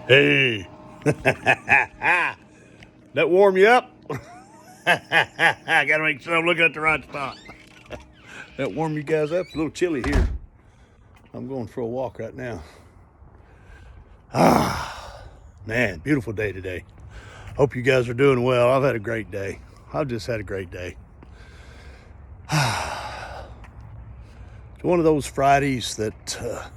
Hey, that warm you up? I gotta make sure I'm looking at the right spot. That warm you guys up? It's a little chilly here. I'm going for a walk right now. Man, beautiful day today. Hope you guys are doing well. I've had a great day. I've just had a great day. It's one of those Fridays that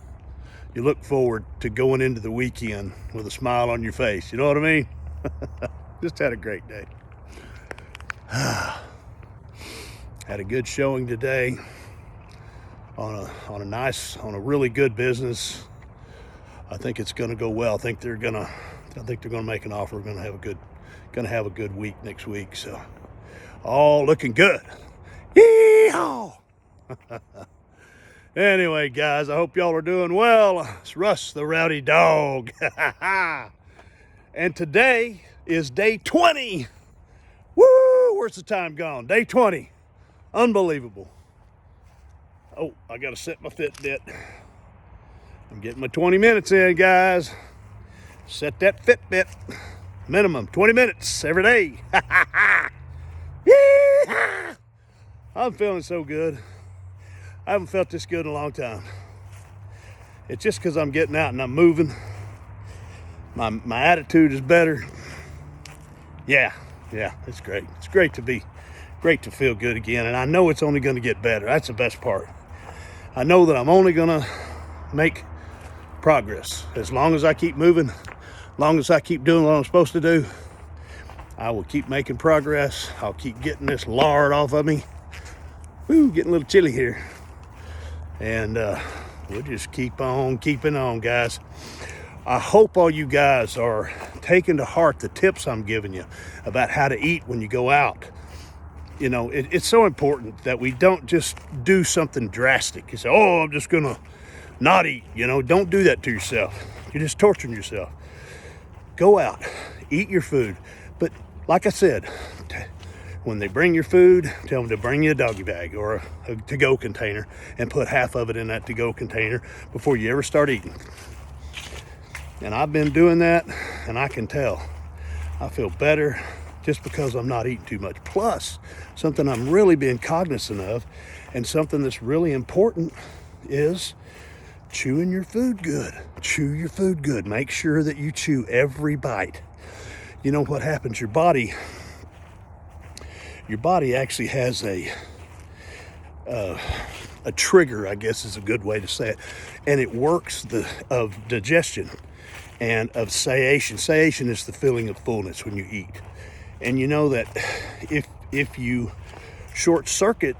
you look forward to going into the weekend with a smile on your face. You know what I mean? Just had a great day. Had a good showing today on a really good business. I think it's going to go well. I think they're going to make an offer. We're going to have a good week next week. So, all looking good. Yeehaw! Anyway, guys, I hope y'all are doing well. It's Russ the Rowdydawg. And today is day 20. Woo! Where's the time gone? Day 20. Unbelievable. Oh, I got to set my Fitbit. I'm getting my 20 minutes in, guys. Set that Fitbit. Minimum 20 minutes every day. I'm feeling so good. I haven't felt this good in a long time. It's just because I'm getting out and I'm moving. My attitude is better. Yeah, it's great. It's great to feel good again. And I know it's only going to get better. That's the best part. I know that I'm only going to make progress. As long as I keep moving, as long as I keep doing what I'm supposed to do, I will keep making progress. I'll keep getting this lard off of me. Woo, getting a little chilly here. And we'll just keep on keeping on, guys. I hope all you guys are taking to heart the tips I'm giving you about how to eat when you go out. You know, it's so important that we don't just do something drastic. You say, oh, I'm just going to not eat. You know, don't do that to yourself. You're just torturing yourself. Go out, eat your food. But like I said, when they bring your food, tell them to bring you a doggy bag or a to-go container and put half of it in that to-go container before you ever start eating. And I've been doing that, and I can tell. I feel better just because I'm not eating too much. Plus, something I'm really being cognizant of and something that's really important is chewing your food good. Chew your food good. Make sure that you chew every bite. You know what happens? Your body actually has a trigger, I guess is a good way to say it, and it works of digestion and of satiation. Satiation is the feeling of fullness when you eat, and you know that if you short circuit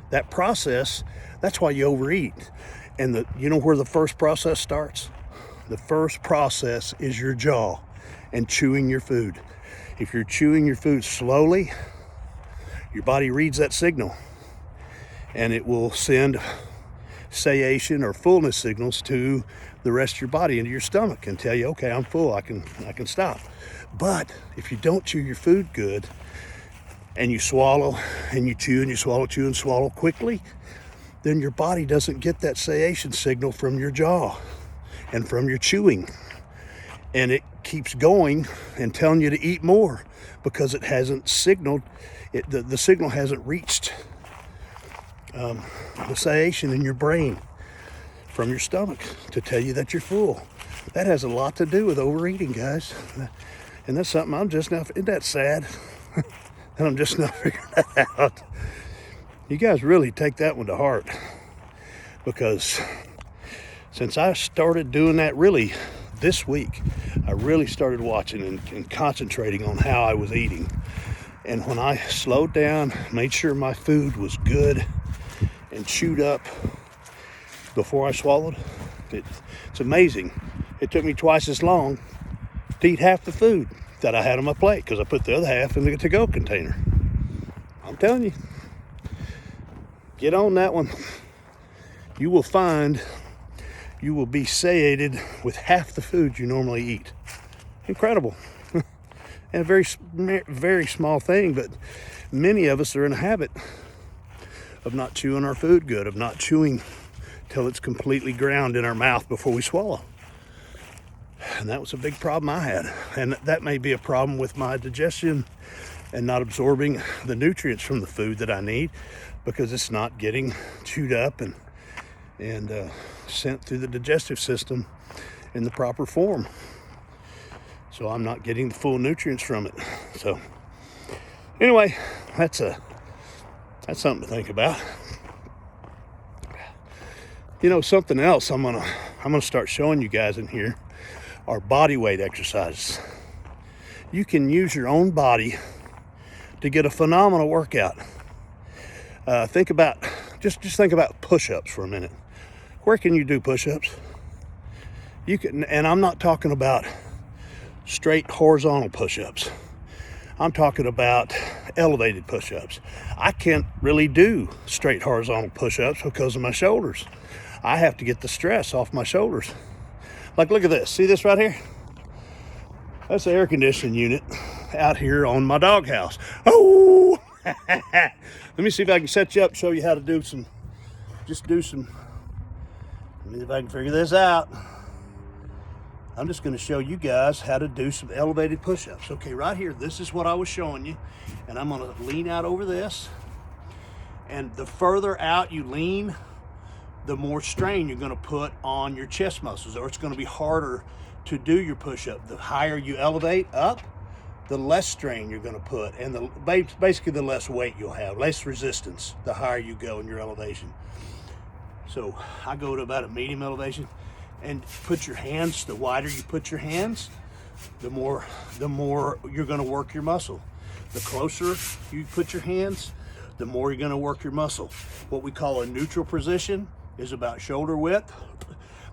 that process, that's why you overeat. And you know where the first process starts? The first process is your jaw and chewing your food. If you're chewing your food slowly, your body reads that signal and it will send satiation or fullness signals to the rest of your body, into your stomach, and tell you, okay, I'm full, I can stop. But if you don't chew your food good and you swallow and you chew and you swallow, chew and swallow quickly, then your body doesn't get that satiation signal from your jaw and from your chewing. And it keeps going and telling you to eat more because it hasn't signaled. The signal hasn't reached the satiation in your brain from your stomach to tell you that you're full. That has a lot to do with overeating, guys. And that's something I'm just now, isn't that sad? And I'm just now figuring that out. You guys really take that one to heart, because since I started doing that really this week, I really started watching and concentrating on how I was eating. And when I slowed down, made sure my food was good and chewed up before I swallowed, it's amazing. It took me twice as long to eat half the food that I had on my plate because I put the other half in the to-go container. I'm telling you, get on that one. You will find you will be satiated with half the food you normally eat. Incredible. And a very, very small thing, but many of us are in a habit of not chewing our food good, of not chewing till it's completely ground in our mouth before we swallow. And that was a big problem I had. And that may be a problem with my digestion and not absorbing the nutrients from the food that I need, because it's not getting chewed up and sent through the digestive system in the proper form. So I'm not getting the full nutrients from it. So anyway, that's something to think about. You know, something else I'm gonna start showing you guys in here are body weight exercises. You can use your own body to get a phenomenal workout. Think about push-ups for a minute. Where can you do push-ups? You can, and I'm not talking about straight horizontal push-ups. I'm talking about elevated push-ups. I can't really do straight horizontal push-ups because of my shoulders. I have to get the stress off my shoulders. Like, look at this. See this right here? That's the air conditioning unit out here on my doghouse. Oh! Let me see if I can set you up, show you how to do some. Let me see if I can figure this out. I'm just going to show you guys how to do some elevated push-ups. Okay, right here, this is what I was showing you. And I'm going to lean out over this. And the further out you lean, the more strain you're going to put on your chest muscles, or it's going to be harder to do your push-up. The higher you elevate up, the less strain you're going to put, and basically the less weight you'll have, less resistance, the higher you go in your elevation. So I go to about a medium elevation, and put your hands, the wider you put your hands, the more you're going to work your muscle. The closer you put your hands, the more you're going to work your muscle. What we call a neutral position is about shoulder width.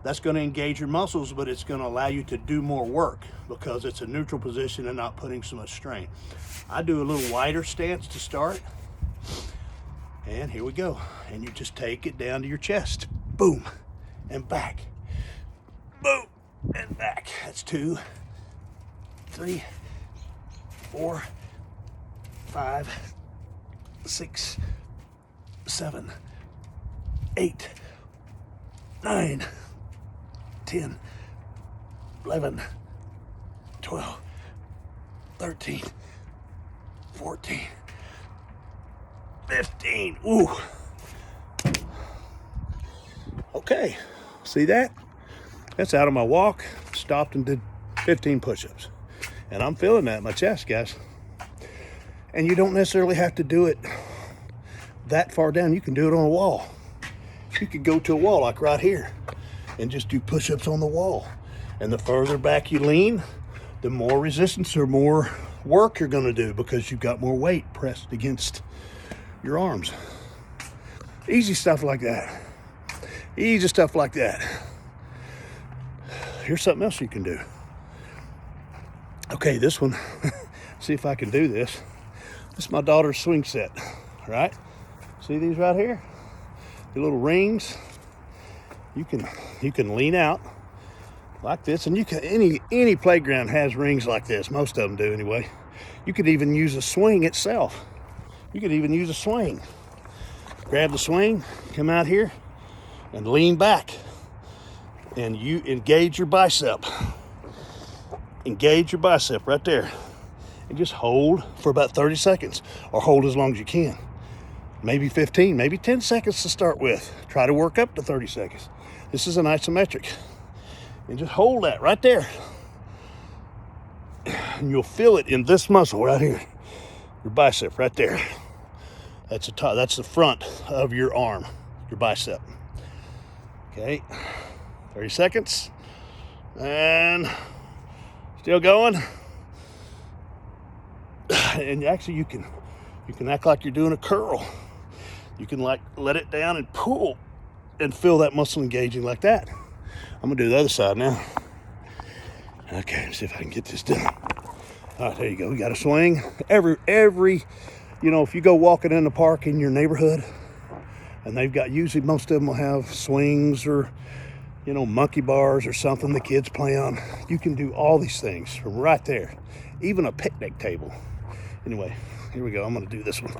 That's going to engage your muscles, but it's going to allow you to do more work because it's a neutral position and not putting so much strain. I do a little wider stance to start. And here we go. And you just take it down to your chest. Boom. And back. Boom. And back. That's 2, 3, 4, 5, 6, 7, 8, 9, 10, 11, 12, 13, 14, 15. Ooh. Okay. See that? That's out of my walk. Stopped and did 15 push-ups. And I'm feeling that in my chest, guys. And you don't necessarily have to do it that far down. You can do it on a wall. You could go to a wall like right here and just do push-ups on the wall. And the further back you lean, the more resistance or more work you're going to do because you've got more weight pressed against your arms. Easy stuff like that. Easy stuff like that. Here's something else you can do. Okay, this one, see if I can do this. This is my daughter's swing set, right? See these right here? The little rings. You can lean out like this, and you can any playground has rings like this. Most of them do anyway. You could even use a swing itself. You could even use a swing. Grab the swing, come out here, and lean back. And you engage your bicep. Engage your bicep right there. And just hold for about 30 seconds, or hold as long as you can. Maybe 15, maybe 10 seconds to start with. Try to work up to 30 seconds. This is an isometric. And just hold that right there. And you'll feel it in this muscle right here. Your bicep right there. That's the front of your arm, your bicep. Okay, 30 seconds. And still going. And actually you can act like you're doing a curl. You can like let it down and pull and feel that muscle engaging like that. I'm gonna do the other side now. Okay, let's see if I can get this done. All right, there you go. We got a swing. Every, if you go walking in the park in your neighborhood, and they've got, usually most of them will have swings or, monkey bars or something the kids play on. You can do all these things from right there, even a picnic table. Anyway, here we go. I'm gonna do this one.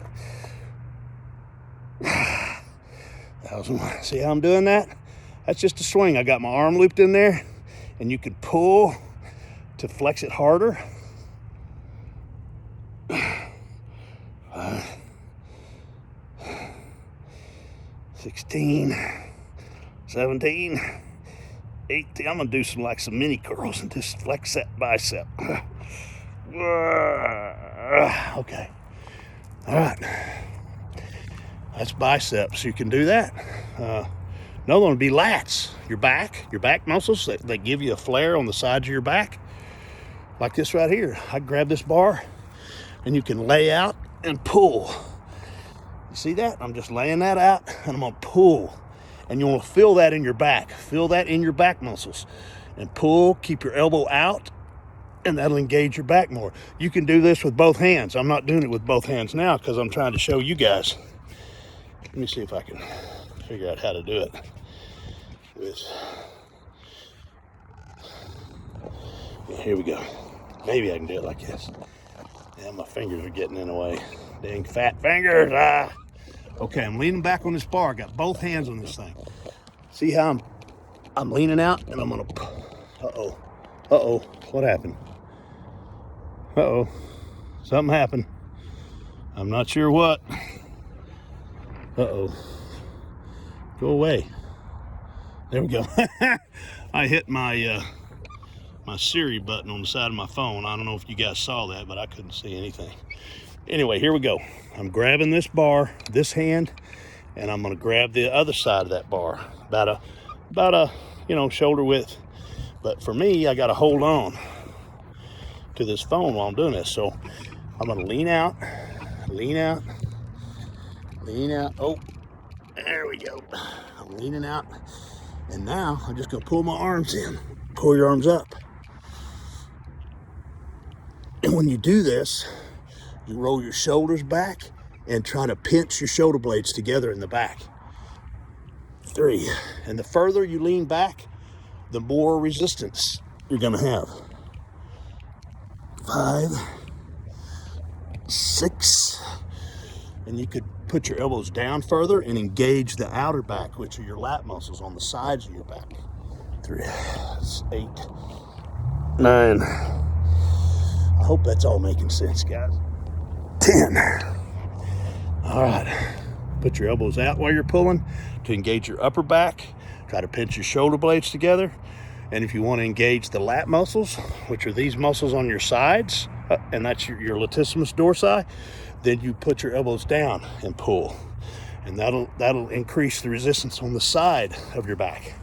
That was one. See how I'm doing that? That's just a swing. I got my arm looped in there, and you can pull to flex it harder. 16, 17, 18. I'm gonna do some mini curls and just flex that bicep. Okay. All right. That's biceps. You can do that. Another one would be lats. Your back muscles that give you a flare on the sides of your back. Like this right here. I grab this bar and you can lay out and pull. You see that? I'm just laying that out and I'm gonna pull. And you wanna feel that in your back. Feel that in your back muscles. And pull, keep your elbow out, and that'll engage your back more. You can do this with both hands. I'm not doing it with both hands now because I'm trying to show you guys. Let me see if I can figure out how to do it. Yeah, here we go. Maybe I can do it like this. Yeah, my fingers are getting in the way. Dang fat fingers. Okay, I'm leaning back on this bar. I got both hands on this thing. See how I'm leaning out and I'm gonna, uh-oh, what happened? Uh-oh, something happened. I'm not sure what. Uh-oh, go away. There we go. I hit my my Siri button on the side of my phone. I don't know if you guys saw that, but I couldn't see anything. Anyway, here we go. I'm grabbing this bar, this hand, and I'm gonna grab the other side of that bar, about a shoulder width. But for me, I gotta hold on to this phone while I'm doing this. So I'm gonna lean out. Oh, there we go. I'm leaning out. And now I'm just gonna pull my arms in. Pull your arms up. And when you do this, you roll your shoulders back and try to pinch your shoulder blades together in the back. 3. And the further you lean back, the more resistance you're gonna have. 5, 6. And you could put your elbows down further and engage the outer back, which are your lat muscles on the sides of your back. 3, 8, 9. I hope that's all making sense, guys. 10. All right. Put your elbows out while you're pulling to engage your upper back. Try to pinch your shoulder blades together. And if you want to engage the lat muscles, which are these muscles on your sides, and that's your latissimus dorsi, then you put your elbows down and pull. And that'll increase the resistance on the side of your back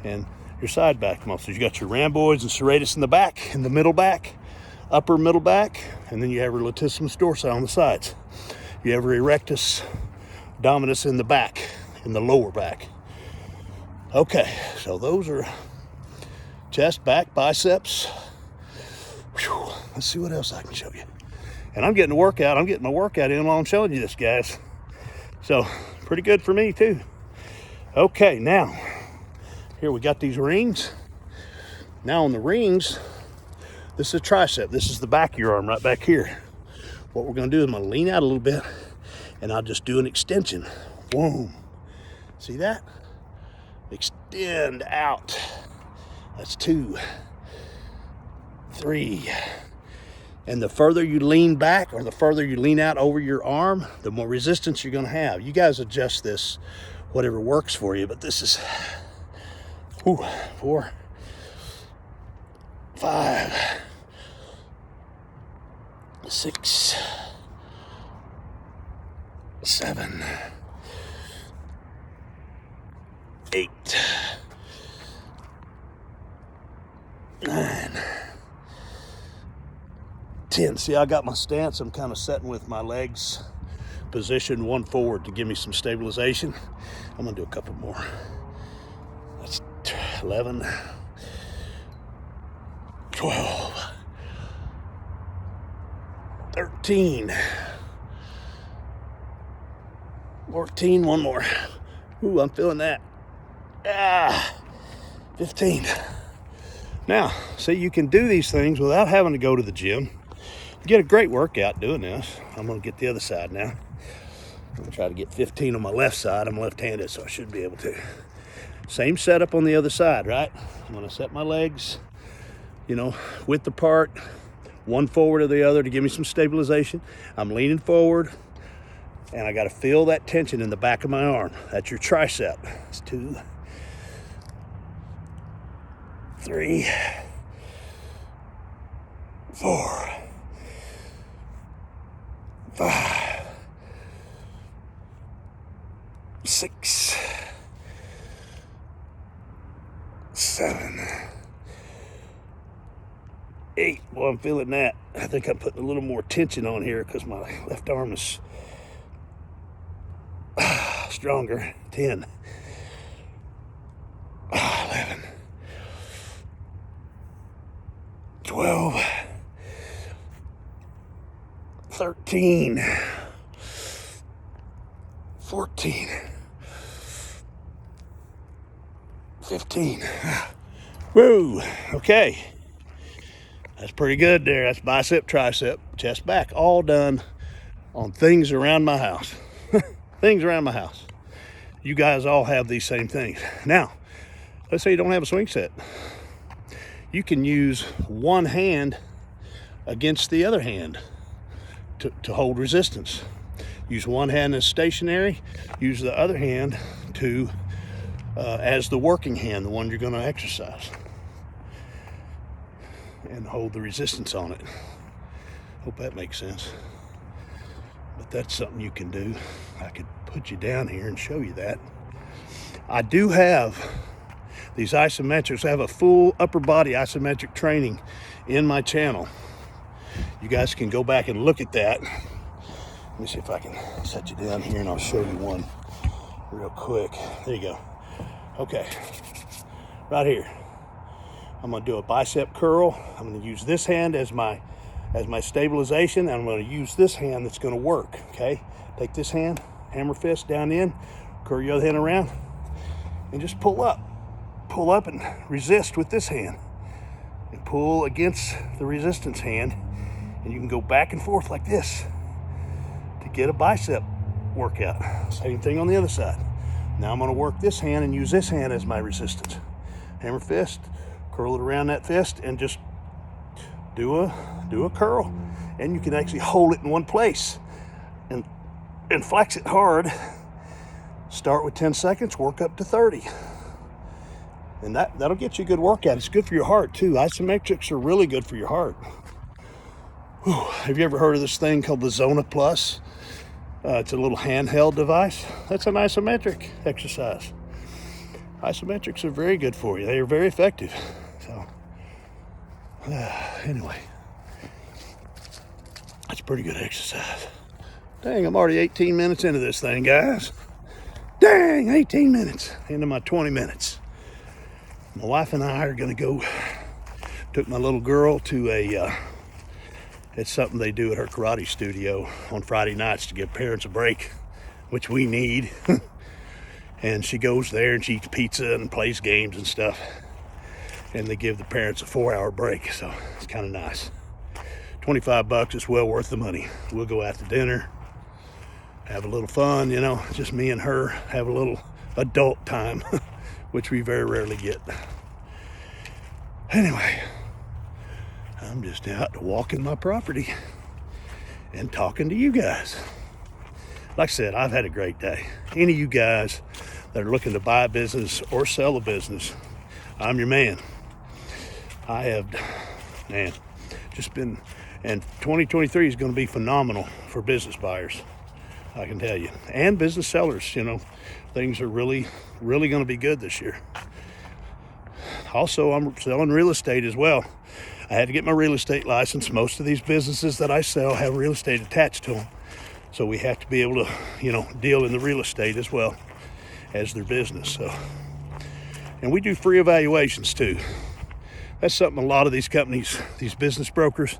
and your side back muscles. You got your rhamboids and serratus in the back, in the middle back, upper middle back, and then you have your latissimus dorsi on the sides. You have your erectus dominus in the back, in the lower back. Okay, so those are chest, back, biceps. Whew. Let's see what else I can show you. And I'm getting a workout. I'm getting my workout in while I'm showing you this, guys. So, pretty good for me, too. Okay, now, here we got these rings. Now on the rings, this is a tricep. This is the back of your arm right back here. What we're gonna do is I'm gonna lean out a little bit and I'll just do an extension. Boom. See that? Extend out. That's 2, 3. And the further you lean back or the further you lean out over your arm, the more resistance you're gonna have. You guys adjust this, whatever works for you, but this is 4, 5, 6, 7, 8, 9, 10. See, I got my stance. I'm kind of setting with my legs positioned one forward to give me some stabilization. I'm gonna do a couple more. That's 11, 12, 13, 14, one more. Ooh, I'm feeling that. 15. Now, see, you can do these things without having to go to the gym. You get a great workout doing this. I'm gonna get the other side now. I'm gonna try to get 15 on my left side. I'm left-handed, so I should be able to. Same setup on the other side, right? I'm gonna set my legs you know, width apart, one forward or the other to give me some stabilization. I'm leaning forward, and I got to feel that tension in the back of my arm. That's your tricep. It's 2, 3, 4, 5, 6, 7, 8. Well, I'm feeling that. I think I'm putting a little more tension on here because my left arm is stronger. 10, 11, 12, 13, 14, 15. Woo! Okay. That's pretty good there. That's bicep, tricep, chest, back. All done on things around my house. Things around my house. You guys all have these same things. Now, let's say you don't have a swing set. You can use one hand against the other hand to hold resistance. Use one hand as stationary. Use the other hand to as the working hand, the one you're going to exercise, and hold the resistance on it. Hope that makes sense. But that's something you can do. I could put you down here and show you that. I do have these isometrics. I have a full upper body isometric training in my channel. You guys can go back and look at that. Let me see if I can set you down here and I'll show you one real quick. There you go. Okay, right here. I'm gonna do a bicep curl. I'm gonna use this hand as my stabilization, and I'm gonna use this hand that's gonna work, okay? Take this hand, hammer fist down in, curl your other hand around, and just pull up. Pull up and resist with this hand. And pull against the resistance hand, and you can go back and forth like this to get a bicep workout. Same thing on the other side. Now I'm gonna work this hand and use this hand as my resistance. Hammer fist, curl it around that fist, and just do a curl. And you can actually hold it in one place and flex it hard. Start with 10 seconds, work up to 30. And that'll get you a good workout. It's good for your heart too. Isometrics are really good for your heart. Whew. Have you ever heard of this thing called the Zona Plus? It's a little handheld device. That's an isometric exercise. Isometrics are very good for you. They are very effective. So, anyway, that's pretty good exercise. Dang, I'm already 18 minutes into this thing, guys. Dang, 18 minutes into my 20 minutes. My wife and I are gonna go, took my little girl to it's something they do at her karate studio on Friday nights to give parents a break, which we need. And she goes there and she eats pizza and plays games and stuff. And they give the parents a 4-hour break, so it's kind of nice. $25 is well worth the money. We'll go out to dinner, have a little fun, you know, just me and her, have a little adult time, which we very rarely get. Anyway, I'm just out walking my property and talking to you guys. Like I said, I've had a great day. Any of you guys that are looking to buy a business or sell a business, I'm your man. I have, man, just been, and 2023 is going to be phenomenal for business buyers, I can tell you, and business sellers. You know, things are really going to be good this year. Also, I'm selling real estate as well. I had to get my real estate license. Most of these businesses that I sell have real estate attached to them. So we have to be able to, you know, deal in the real estate as well as their business. So, and we do free evaluations too. That's something a lot of these companies, these business brokers,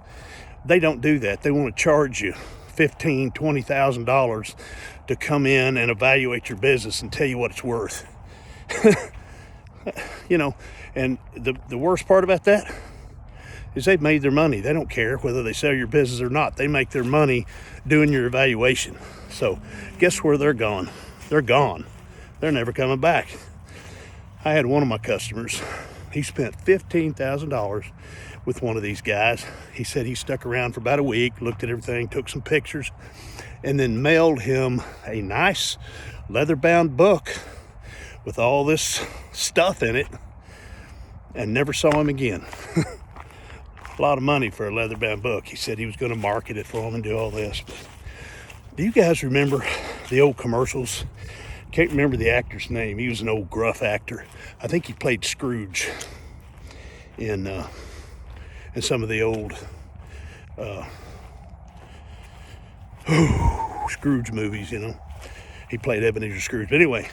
they don't do that. They want to charge you $15,000, $20,000 to come in and evaluate your business and tell you what it's worth. You know, and the worst part about that is they've made their money. They don't care whether they sell your business or not. They make their money doing your evaluation. So guess where they're gone? They're gone. They're never coming back. I had one of my customers He spent $15,000 with one of these guys. He said he stuck around for about a week, looked at everything, took some pictures, and then mailed him a nice leather-bound book with all this stuff in it, and never saw him again. A lot of money for a leather-bound book. He said he was going to market it for him and do all this. But do you guys remember the old commercials? Can't remember the actor's name. He was an old gruff actor. I think he played Scrooge in some of the old Scrooge movies, you know. He played Ebenezer Scrooge. But anyway,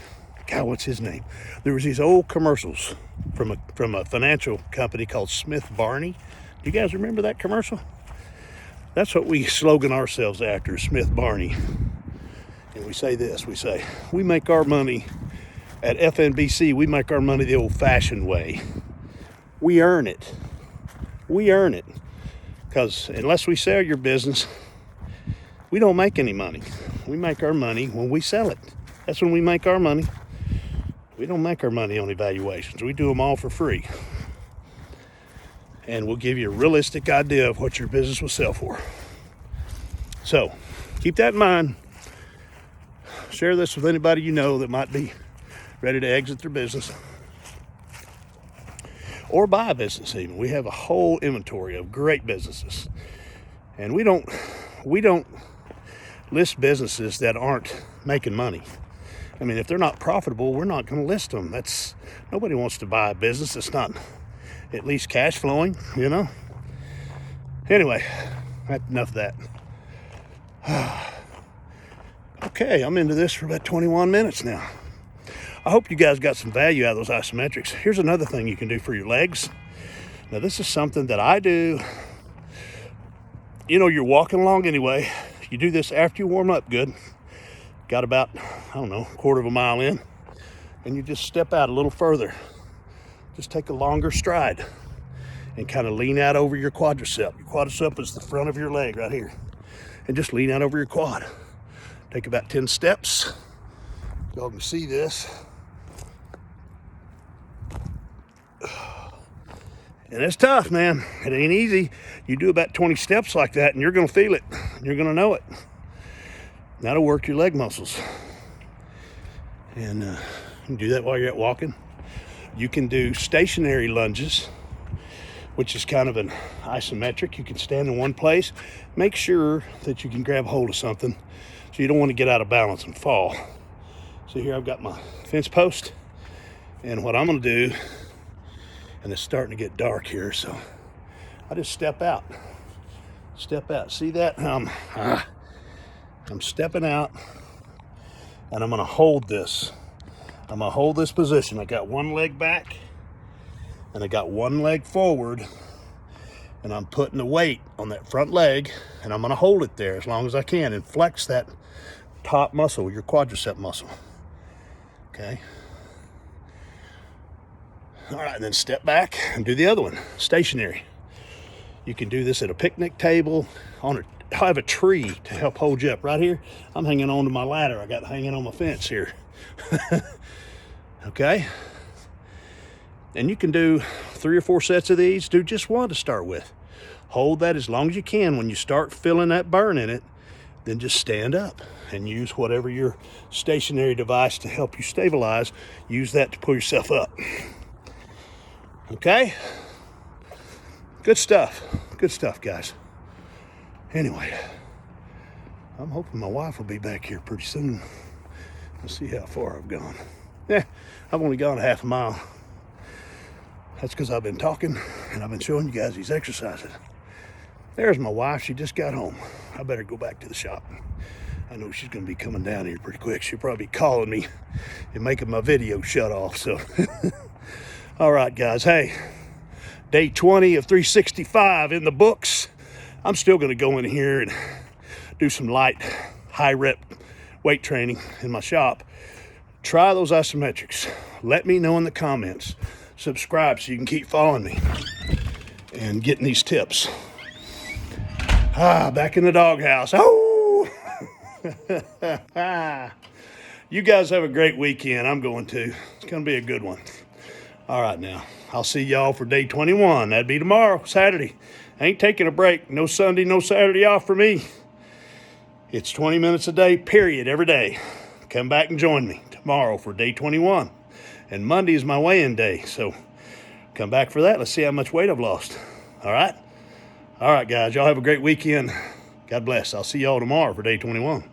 God, what's his name? There was these old commercials from a financial company called Smith Barney. Do you guys remember that commercial? That's what we slogan ourselves after, Smith Barney. And we say this, we make our money at FNBC, we make our money the old-fashioned way. We earn it. We earn it. Because unless we sell your business, we don't make any money. We make our money when we sell it. That's when we make our money. We don't make our money on evaluations. We do them all for free. And we'll give you a realistic idea of what your business will sell for. So, keep that in mind. Share this with anybody you know that might be ready to exit their business. Or buy a business even. We have a whole inventory of great businesses. And we don't list businesses that aren't making money. I mean, if they're not profitable, we're not going to list them. Nobody wants to buy a business that's not at least cash flowing, you know. Anyway, enough of that. Okay, I'm into this for about 21 minutes now. I hope you guys got some value out of those isometrics. Here's another thing you can do for your legs. Now, this is something that I do. You know, you're walking along anyway. You do this after you warm up good. Got about, I don't know, a quarter of a mile in. And you just step out a little further. Just take a longer stride and kind of lean out over your quadricep. Your quadricep is the front of your leg right here. And just lean out over your quad. Take about 10 steps. Y'all can see this. And it's tough, man. It ain't easy. You do about 20 steps like that and you're going to feel it. You're going to know it. That'll work your leg muscles. And you can do that while you're out walking. You can do stationary lunges, which is kind of an isometric. You can stand in one place. Make sure that you can grab hold of something so you don't want to get out of balance and fall. So here I've got my fence post. And what I'm going to do, and it's starting to get dark here, so I just step out. Step out. See that? I'm stepping out, and I'm going to hold this. I'm going to hold this position. I got one leg back, and I got one leg forward, and I'm putting the weight on that front leg, and I'm going to hold it there as long as I can and flex that top muscle, your quadricep muscle. Okay? All right, and then step back and do the other one, stationary. You can do this at a picnic table, I have a tree to help hold you up. Right here, I'm hanging on to my ladder. I got hanging on my fence here. Okay? And you can do 3 or 4 sets of these. Do just one to start with. Hold that as long as you can. When you start feeling that burn in it, then just stand up and use whatever your stationary device to help you stabilize. Use that to pull yourself up. Okay? Good stuff. Good stuff, guys. Anyway, I'm hoping my wife will be back here pretty soon. We'll see how far I've gone. I've only gone a half a mile. That's because I've been talking and I've been showing you guys these exercises. There's my wife. She just got home. I better go back to the shop. I know she's going to be coming down here pretty quick. She'll probably be calling me and making my video shut off. So, all right, guys. Hey, day 20 of 365 in the books. I'm still going to go in here and do some light, high rep weight training in my shop. Try those isometrics. Let me know in the comments. Subscribe so you can keep following me and getting these tips. Back in the doghouse. Oh! You guys have a great weekend. I'm going to. It's going to be a good one. All right now. I'll see y'all for day 21. That'd be tomorrow, Saturday. I ain't taking a break. No Sunday, no Saturday off for me. It's 20 minutes a day, period, every day. Come back and join me tomorrow for day 21. And Monday is my weigh-in day, so come back for that. Let's see how much weight I've lost. All right? All right, guys. Y'all have a great weekend. God bless. I'll see y'all tomorrow for day 21.